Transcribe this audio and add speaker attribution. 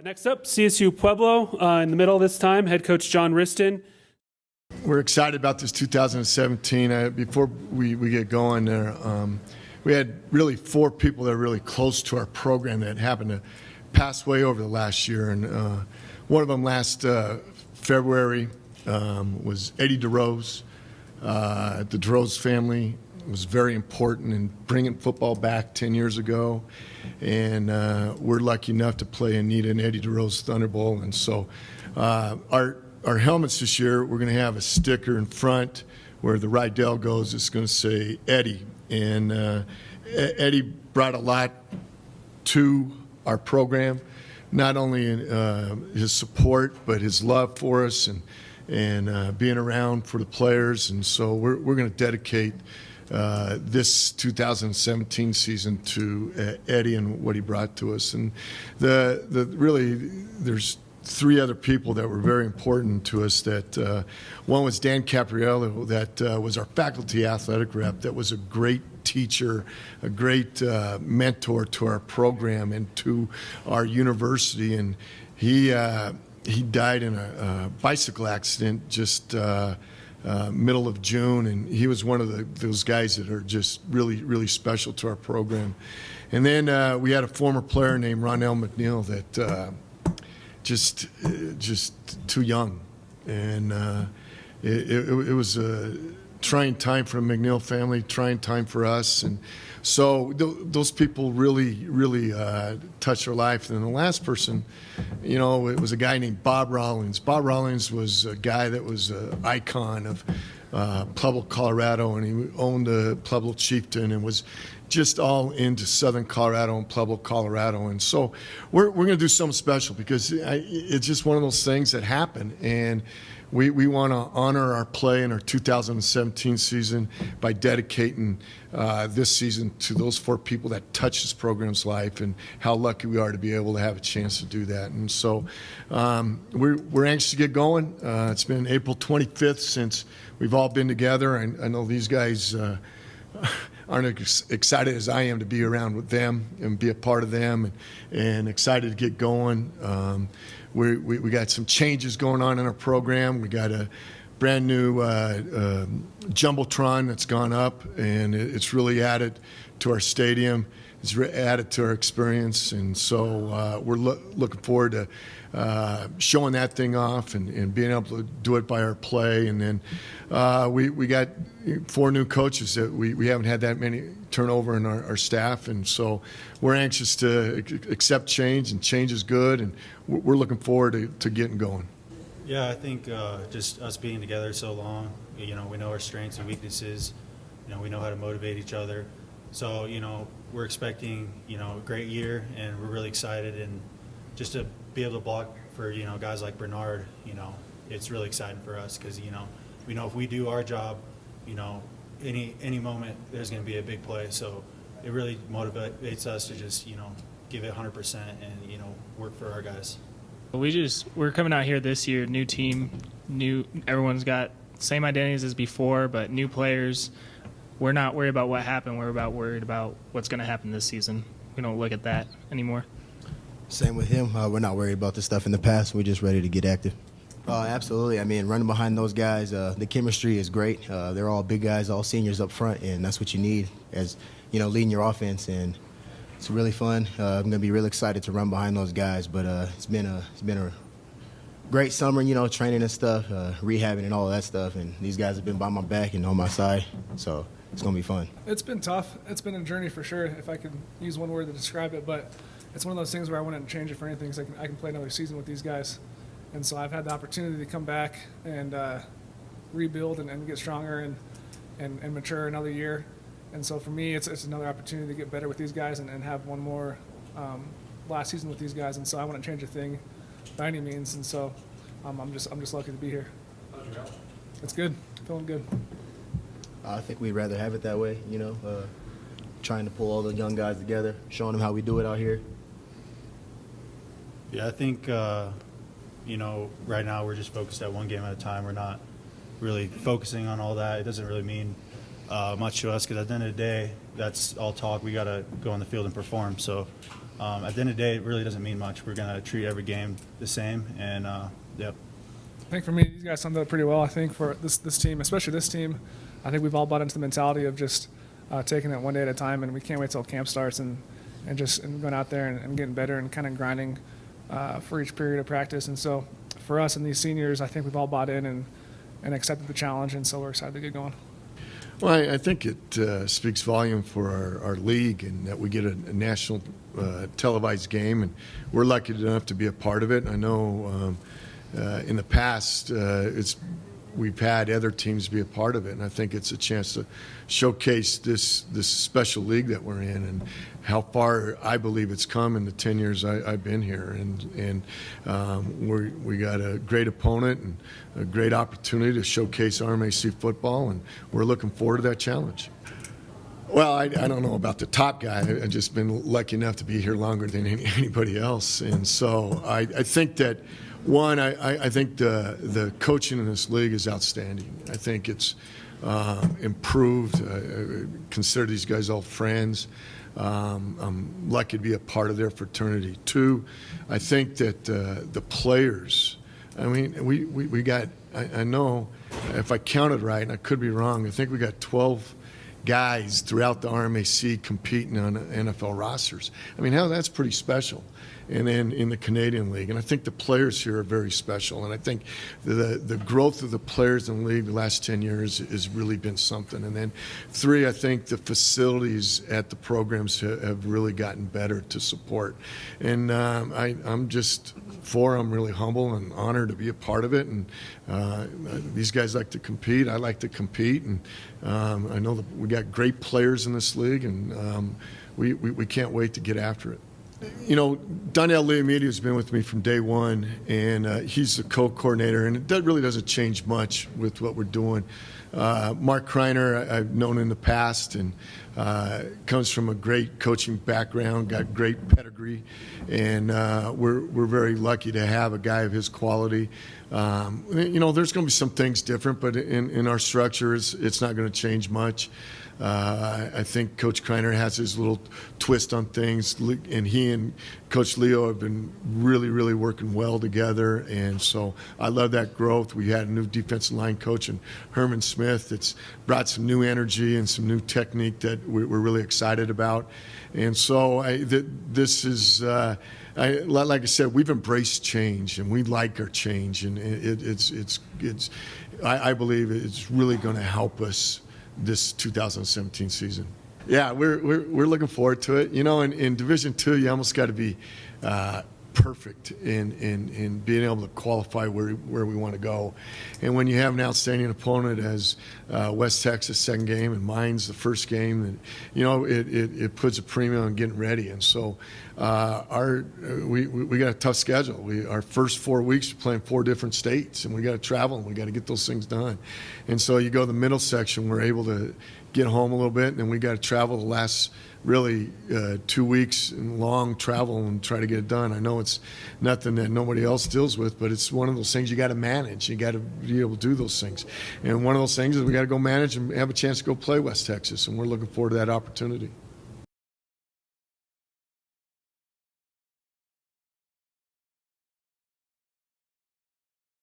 Speaker 1: Next up, CSU Pueblo in the middle this time, head coach John Wristen.
Speaker 2: We're excited about this 2017. Before we get going there, we had really 4 people that are really close to our program that happened to pass away over the last year. And one of them last February was Eddie DeRose. The DeRose family was very important in bringing football back 10 years ago. And we're lucky enough to play Anita and Eddie DeRose Thunder Bowl. And so our helmets this year, we're going to have a sticker in front where the Rydell goes. It's going to say Eddie. And Eddie brought a lot to our program, not only in his support, but his love for us and being around for the players. And so we're going to dedicate this 2017 season to Eddie and what he brought to us. And really, there's 3 other people that were very important to us. That one was Dan Capriello, that was our faculty athletic rep. That was a great teacher, a great mentor to our program and to our university. And he died in a bicycle accident just middle of June, and he was one of those guys that are just really, really special to our program. And then we had a former player named Ronell McNeil that just too young, and it was a trying time for the McNeil family, trying time for us, and so those people really, really touched our life. And the last person, it was a guy named Bob Rawlings. Bob Rawlings was a guy that was an icon of Pueblo, Colorado, and he owned the Pueblo Chieftain and was just all into Southern Colorado and Pueblo, Colorado. And so we're going to do something special because it's just one of those things that happen. And we want to honor our play in our 2017 season by dedicating this season to those 4 people that touched this program's life, and how lucky we are to be able to have a chance to do that. And so we're anxious to get going. It's been April 25th since we've all been together. I know these guys aren't as excited as I am to be around with them and be a part of them, and excited to get going. We got some changes going on in our program. We got a brand new Jumbotron that's gone up, and it's really added to our stadium. It's added to our experience, and so we're looking forward to showing that thing off and being able to do it by our play. And then we got 4 new coaches that we haven't had that many turnover in our staff, and so we're anxious to accept change, and change is good, and we're looking forward to getting going.
Speaker 3: Yeah, I think just us being together so long, we know our strengths and weaknesses. We know how to motivate each other. So, we're expecting, a great year, and we're really excited. And just to be able to block for, guys like Bernard, it's really exciting for us because, we know if we do our job, any moment there's going to be a big play. So it really motivates us to just, give it 100% and, work for our guys.
Speaker 4: We're coming out here this year, new team, everyone's got same identities as before, but new players. We're not worried about what happened. We're worried about what's going to happen this season. We don't look at that anymore.
Speaker 5: Same with him. We're not worried about the stuff in the past. We're just ready to get active. Absolutely. I mean, running behind those guys, the chemistry is great. They're all big guys, all seniors up front, and that's what you need as, leading your offense. And it's really fun. I'm going to be really excited to run behind those guys. But it's been a great summer, training and stuff, rehabbing and all of that stuff. And these guys have been by my back and on my side. So it's going to be fun.
Speaker 6: It's been tough. It's been a journey for sure, if I could use one word to describe it. But it's one of those things where I wouldn't change it for anything because I can play another season with these guys. And so I've had the opportunity to come back and rebuild and get stronger and mature another year. And so for me, it's another opportunity to get better with these guys and have one more last season with these guys. And so I wouldn't change a thing by any means. And so I'm just lucky to be here. It's good. Feeling good.
Speaker 5: I think we'd rather have it that way, trying to pull all the young guys together, showing them how we do it out here.
Speaker 3: Yeah, I think, right now we're just focused at one game at a time. We're not really focusing on all that. It doesn't really mean much to us because at the end of the day, that's all talk. We got to go on the field and perform. So at the end of the day, it really doesn't mean much. We're going to treat every game the same, and yep.
Speaker 6: I think for me, these guys summed it up pretty well. I think for this team, especially this team, I think we've all bought into the mentality of just taking it one day at a time, and we can't wait till camp starts and going out there and getting better and kind of grinding for each period of practice. And so for us and these seniors, I think we've all bought in and accepted the challenge, and so we're excited to get going.
Speaker 2: Well, I think it speaks volume for our league, and that we get a national televised game, and we're lucky enough to be a part of it. I know in the past we've had other teams be a part of it, and I think it's a chance to showcase this special league that we're in and how far I believe it's come in the 10 years I've been here. And we got a great opponent and a great opportunity to showcase RMAC football, and we're looking forward to that challenge. Well, I don't know about the top guy. I've just been lucky enough to be here longer than anybody else, and so I think that. One, I think the coaching in this league is outstanding. I think it's improved. I consider these guys all friends. I'm lucky to be a part of their fraternity. Two, I think that the players, I mean, we got, I know if I counted right, and I could be wrong, I think we got 12 guys throughout the RMAC competing on NFL rosters. I mean, that's pretty special. And then in the Canadian League. And I think the players here are very special. And I think the growth of the players in the league the last 10 years has really been something. And then three, I think the facilities at the programs have really gotten better to support. And I'm just, I'm really humble and honored to be a part of it. And these guys like to compete. I like to compete. And I know that we got great players in this league, and we can't wait to get after it. You know, Donnell Leomidi has been with me from day one, and he's the co-coordinator, and it really doesn't change much with what we're doing. Mark Kreiner, I've known in the past, and comes from a great coaching background, got great pedigree, and we're very lucky to have a guy of his quality. You know, there's going to be some things different, but in our structure, it's not going to change much. I think Coach Kreiner has his little twist on things, and he and Coach Leo have been really, really working well together, and so I love that growth. We had a new defensive line coach in Herman Smith that's brought some new energy and some new technique that we're really excited about. And so this is, like I said, we've embraced change, and we like our change, and I believe it's really going to help us this 2017 season. Yeah, we're looking forward to it. You know, in Division II, you almost got to be perfect in being able to qualify where we want to go. And when you have an outstanding opponent as West Texas second game and mine's the first game, and you know it puts a premium on getting ready. And so we got a tough schedule. Our first 4 weeks we're playing 4 different states, and we got to travel and we got to get those things done. And so you go to the middle section, we're able to get home a little bit, and then we got to travel the last really 2 weeks in long travel and try to get it done. I know it's nothing that nobody else deals with, but it's one of those things you got to manage. You got to be able to do those things. And one of those things is we got to go manage and have a chance to go play West Texas, and we're looking forward to that opportunity.